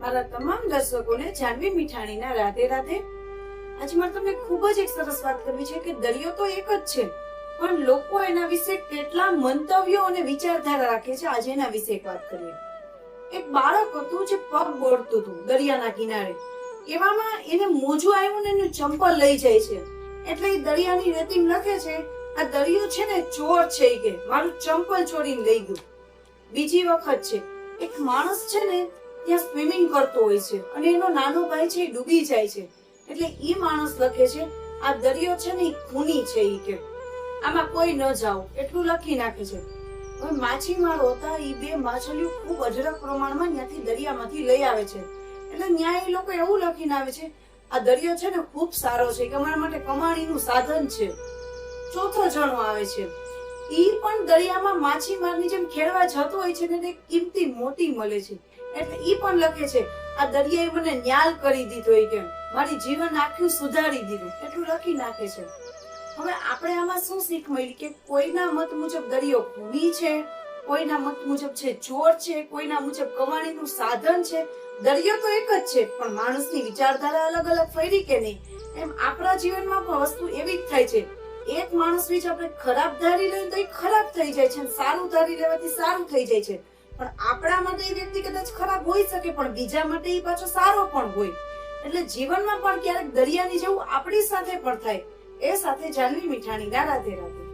મારા તમામ દર્શકોને જાનવી મીઠાણીના રાધે રાધે। આજે મારે તમને ખૂબ જ એક સરસ વાત કરવી છે કે દરિયો તો એક જ છે, પણ લોકો એના વિશે કેટલા મંતવ્યો અને વિચારધારા રાખે છે। આજે એના વિશે એક વાત કરીએ। એક બાળક હતું જે પગ બોળતું હતું દરિયાના કિનારે, એવામાં એને મોજું આવ્યું ને એનું ચંપલ લઈ જાય છે, એટલે એ દરિયાની રેતીમાં લખે છે આ દરિયો છે ને ચોર છે, કે મારું ચંપલ ચોરીને લઈ ગયું। બીજી વખત છે એક માણસ છે ને ત્યાં સ્વિમિંગ કરતો હોય છે અને એનો નાનો ભાઈ છે એ ડૂબી જાય છે, એટલે એ માણસ લખે છે આ દરિયો છે ને એ ખૂની છે, ઈ કે આમાં કોઈ ન જાઓ એટલું લખી નાખે છે। હવે માછીમારો હતા એ બે માછલીઓ ખૂબ અઢળક પ્રમાણમાં ત્યાંથી દરિયામાંથી લઈ આવે છે, એટલે ન્યાય એ લોકો એવું લખીને આવે છે આ દરિયો છે ને ખૂબ સારો છે કે અમારા માટે કમાણીનું સાધન છે। ચોથો જણો આવે છે, ઈ પણ દરિયામાં માછીમારની જેમ ખેડવા જતો હોય છે ને કિંમતી મોતી મળે છે, એટલે ઈ પણ લખે છે આ દરિયાએ મને ન્યાલ કરી દીધો, કે મારી જીવન આખું સુધારી દીધું, એટલું લખી નાખે છે। હવે આપણે આમાં શું શીખ મળી કે કોઈના મત મુજબ દરિયો ખૂની છે, કોઈના મત મુજબ છે ચોર છે, કોઈના મુજબ કમાણીનું સાધન છે। દરિયો તો એક જ છે, પણ માણસની વિચારધારા અલગ અલગ ફરી કે નહીં, એમ આપણા જીવનમાં પણ વસ્તુ એવી જ થાય છે। એક માણસ વિશે આપણે ખરાબ ધારી લઈએ તો એ ખરાબ થઈ જાય છે, સારું ધારી લેવાથી સારું થઈ જાય છે, પણ આપણા માટે એ વ્યક્તિ કદાચ ખરાબ હોઈ શકે પણ બીજા માટે એ પાછો સારો પણ હોય। એટલે જીવનમાં પણ ક્યારેક દરિયાની જેવું આપણી સાથે પણ થાય। એ સાથે જાનવી મીઠાણીના રાધે રાધે।